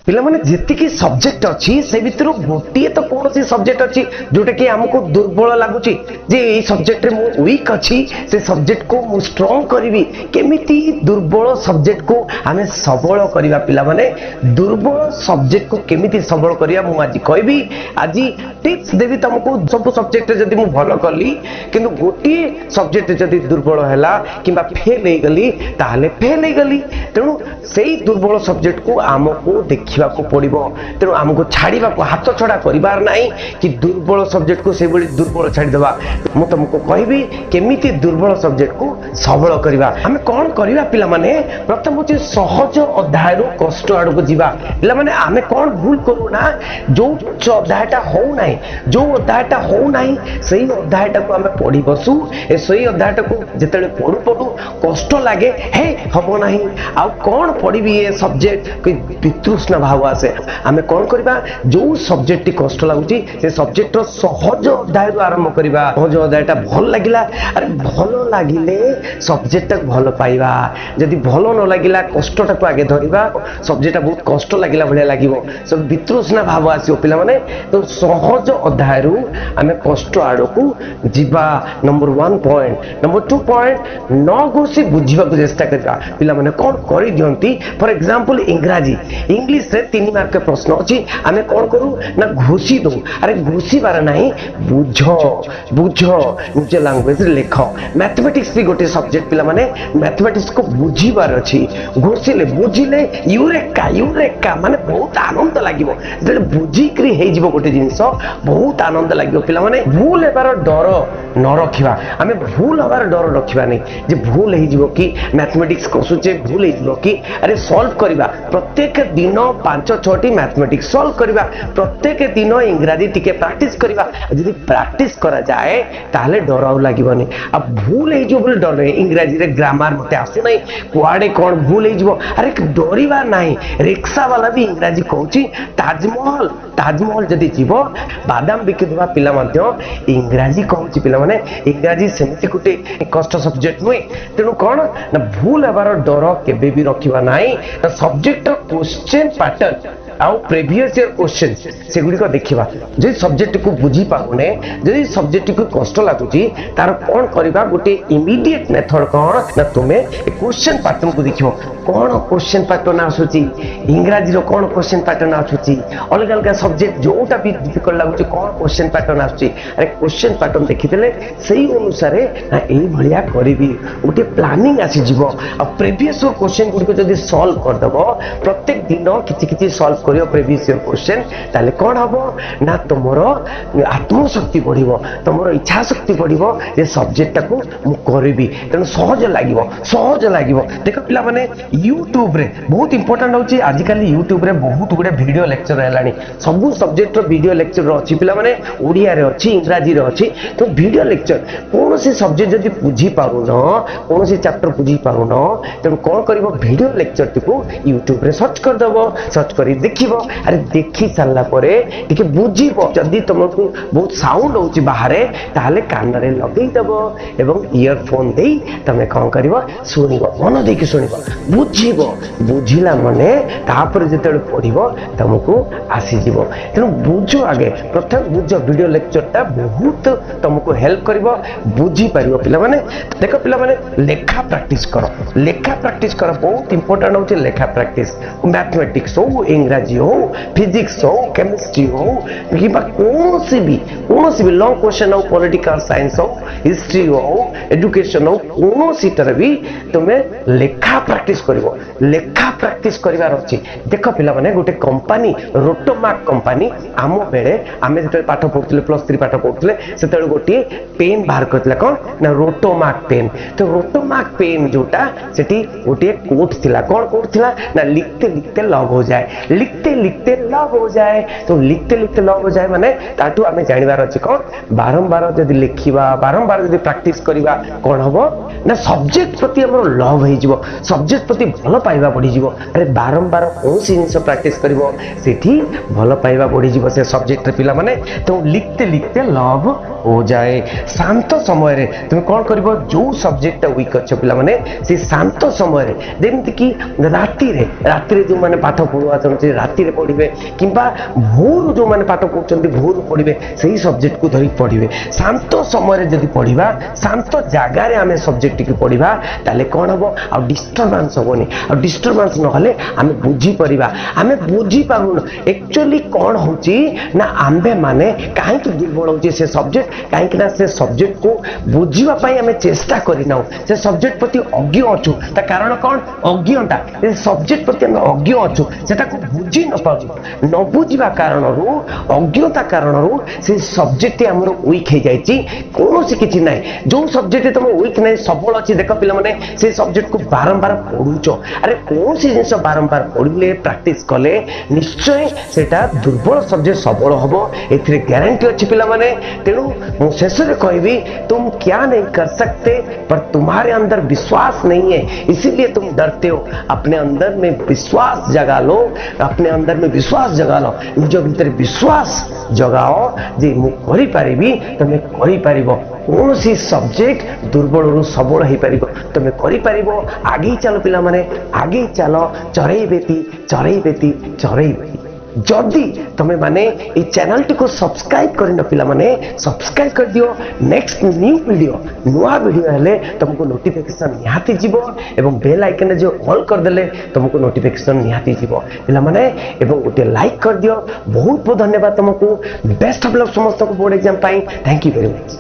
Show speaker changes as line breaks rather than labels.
पिला माने जेतिकी सब्जेक्ट अच्छी से भितर गोटे तो कौन सी सब्जेक्ट अच्छी जोटा कि हमको दुर्बल लगुच जे ये सब्जेक्ट मु वीक अच्छी से सब्जेक्ट को मु स्ट्रांग करी केमिति दुर्बल सब्जेक्ट को हमें सबल करवा पिला माने दुर्बल सब्जेक्ट को केमिति सबल करवा मु आज कहबी आज टिप्स देवी तुमको सब सब्जेक्ट जदि मु भल कली किंतु गोटे सब्जेक्ट जदि दुर्बल हैला किंबा फेल हो गली ताहले फेल हो गली तेणु सेही दुर्बल सब्जेक्ट को आमको देखिबा को पड़िबो तेणु आमको छाड़ीबा को हाथ छड़ा करिबार नाही कि दुर्बल सब्जेक्ट को से बड़ी दुर्बल छाड़ी देबा मु तुमको कहबी केमिति दुर्बल सब्जेक्ट को सबल करवा हमें कौन करवा पिला माने प्रथम होची सहज अध्याय रो कष्ट आड़ को जीवा पिला माने आमे कौन भूल करू ना जो अध्यायटा हो नाही जो अध्यायटा हो नाही सही अध्यायटा को आमे पढ़ी बसु ए सही अध्यायटा को जेतेले पढु पढु कष्ट लागे हे हबो नाही आ कौन पढ़ी ए सब्जेक्ट वितृष्णा भाव आसे आमे कौन करबा जो सब्जेक्ट कष्ट लागुची से सब्जेक्ट सहज अध्याय आरंभ करबा सहज अध्यायटा भल लागिला अरे भल लागिले सब्जेक्ट भल पाइबा जदि भल न लागिला कष्टटा को आगे धरिबा सब्जेक्ट बहुत कष्ट लागिला भले लागिवो सब वितृष्णा भाव आसीओ पिला माने तो सहज अध्याय रु आमे कष्ट आड़ो को जीवा नंबर 1 पॉइंट नंबर 2 पॉइंट न घोषी बुझीबा को चेष्टा करबा पिला माने कोन करि दियंती फॉर एग्जांपल इंग्रजी इंग्लिश रे 3 मार्क के प्रश्न अछि आमे कोन करू ना घोषी दो अरे घोषी बार नाही बुझो बुझो निज लैंग्वेज रे लेखो मैथमेटिक्स भी गोटे सब्जेक्ट पिला माने मैथमेटिक्स को बुझीबार अछि घोषिले बुझिले यूरेका माने बहुत आनंद लागिवो जे बुझी करी हे जीवो गोटे जिंस बहुत आनंद लागिवो पिला माने भूल हेबार डर न रखिबा आमे भूल हबार डर रखिबा नै जे भूल हे जीवो कि मैथमेटिक्स कसुचे भूल हे जीवो कि अरे सॉल्व करिबा प्रत्येक दिन 5-6 मैथमेटिक्स सॉल्व करिबा प्रत्येक दिन इंग्रजी टिके प्रैक्टिस करिबा यदि प्रैक्टिस करा जाए ताले डर आउ लागिबनी अब भूल हे जो बोले डर इंग्रजी रे ग्रामर मते आसु नै कुआडे कोन भूल हे जीवो अरे डरिबा नाही रिक्शा वाला भी इंग्रजी कहूची ताजमहल जदि जीवो बादाम बिकि देबा पिला मध्य इंग्रजी कहूची पिला माने इंग्रजी सेमति गुटे कष्ट सब्जेक्ट नुए तेनु कोन ना भूल हबार डर केबे भी रखिबा नाही सब्जेक्ट क्वेश्चन पैटर्न आउ प्रीवियस ईयर क्वेश्चन से गुडी को देखिबा जे सब्जेक्ट को बुझी पाउने जे सब्जेक्ट को कष्ट लागुची तार कोन करबा गुटे इमीडिएट मेथड कोन ना तुमे क्वेश्चन पैटर्न को देखिबो कोन क्वेश्चन पैटर्न आसुची इंग्रजी रो कोन क्वेश्चन पैटर्न आसुची अलग अलग सब्जेक्ट जोटा भी डिफिकल्ट लागुची कोन क्वेश्चन पैटर्न आसुची अरे क्वेश्चन पैटर्न देखितले सही अनुसार ना एई भलिया करबी गुटे प्लानिंग आसी जीवो आ प्रीवियस ईयर क्वेश्चन गुडी को जदी सॉल्व कर दबो प्रत्येक दिन किछि सॉल्व करियो प्रीवियस ईयर क्वेश्चन ताले कोन हबो ना तमरो आत्मशक्ति बढ़िबो तमरो इच्छा शक्ति बढ़िबो जे सब्जेक्ट को मु करबी तने सहज लागिबो देखो पिला माने YouTube रे बहुत इंपोर्टेंट होची आजिकल YouTube रे बहुत गुडे वीडियो लेक्चर हेलानी सब सब्जेक्ट रो वीडियो लेक्चर अछि पिला माने ओडिया रे अछि इंग्रजी रे अछि तो वीडियो लेक्चर कोन से सब्जेक्ट जदी बुझी पारु न कोन से चैप्टर बुझी पारु न तने कोन करबो वीडियो लेक्चर को YouTube रे सर्च कर दबो सर्च करी देखिबो अरे देखि सारला परे टिके बुझिबो जदी तुमको बहुत साउंड होची बाहरे ताले कान रे लगेई दबो एवं ईयरफोन देई तमे कोन करबो सुनिबो मन देखि सुनिबो बुझिबो बुझिला माने तापर जेतेले पढिबो तुमको आसी जीवो तेनु बुझो आगे प्रथम बुझो वीडियो लेक्चरटा बहुत तुमको हेल्प करबो बुझी पारिबो पिला माने देखो पिला माने लेखा प्रैक्टिस करो बहुत इंपोर्टेंट होची लेखा प्रैक्टिस मैथमेटिक्स हो इंग्रजी हो फिजिक्स हो केमिस्ट्री हो कि कौन सी भी लॉन्ग क्वेश्चन हो पॉलिटिकल साइंस हो हिस्ट्री हो एजुकेशन हो कौन सी तरह भी तुम्हें लेखा प्रैक्टिस करिवार अछि देखो पिला माने गोटे कंपनी रोटोमार्क कंपनी आमो बेले आमे जेते पाठ पढुतले +3 पाठ पढुतले सेते गोटे पेन बाहर करतले कोन ना रोटोमार्क पेन तो रोटोमार्क पेन जोटा सेठी गोटे कोड थिला कोन कोड थिला ना लिखते लिखते लॉग हो जाए तो लिखते लॉग हो जाए माने ताटू आमे जानिबार अछि कोन बारंबार जदी लिखिबा बारंबार जदी प्रैक्टिस करिबा कोन हबो ना सब्जेक्ट प्रति हमर लव हे जीवो सब्जेक्ट प्रति भलो पाइबा बढ़ी जीवो अरे बारंबार कोन जिंस प्रैक्टिस करिवो सेठी भलो पाइबा बढ़ी जीवो से सब्जेक्ट पिला माने तो लिखते लव हो जाए शांत समय रे तुम कोन करिवो जो सब्जेक्ट वीक छ पिला माने से शांत समय रे जेमति कि राती रे जो माने पाठ पढुआ छथि राति रे पढ़िबे किंबा भोर जो माने पाठ पढ़ुचंती भोर पढ़िबे सही सब्जेक्ट को धरि पढ़िबे शांत समय रे जदि पढ़िबा शांत जगह रे आमे सब्जेक्ट की पढ़िबा ताले कोन हबो आ डिस्टर्बेंस होबोनी आ डिस्टर्बेंस न हले आमे बुझी परिबा आमे बुझी पारुन एक्चुअली कोन होची ना आंबे माने काहे कि दुर्बल होची से सब्जेक्ट काहे कि ना से सब्जेक्ट को बुझीबा पई आमे चेष्टा करिनाउ से सब्जेक्ट प्रति अज्ञ अछु ता कारण कोन अज्ञता से सब्जेक्ट प्रति आमे अज्ञ अछु सेटा को बुझी न पाउ न बुझीबा कारणरू अज्ञता कारणरू से सब्जेक्ट हमरो वीक हे जाईची कोनोसी किछि नै जो सब्जेक्ट तुम वीक नै सबल अछि देख पिला माने से सब्जेक्ट को बारंबार पढुचो अरे कोन सी जिंस बारंबार पढिले प्रैक्टिस कले निश्चय सेटा दुर्बल सब्जेक्ट सबल हबो एथिरे गारंटी अछि पिला माने तेनु मु शेष रे कहबी तुम क्या नहीं कर सकते पर तुम्हारे अंदर विश्वास नहीं है इसीलिए तुम डरते हो अपने अंदर में विश्वास जगा लो अपने अंदर में विश्वास जगा लो निज भीतर विश्वास जगाओ जे मु करि पारिबी तमे करि पारिबो कौन सी सब्जेक्ट दुर्बल रु सबल हो पार तुम कर आगे चलो पिला माने आगे चलो चरई बेती जदि तुम्हें माने ये चैनल टी को सब्सक्राइब कर पिला माने सब्सक्राइब कर दियो नेक्स्ट न्यू वीडियो नुआ वीडियो हेले तुमको नोटिफिकेशन निहाती जीवो एवं बेल आइकन जो ऑल कर देले तुमको नोटिफिकेशन निहाती जीवो पिला माने एवं गोटे लाइक कर दियो बहुत बहुत धन्यवाद तुमको बेस्ट ऑफ लक समस्त को board exam pi thank you very much.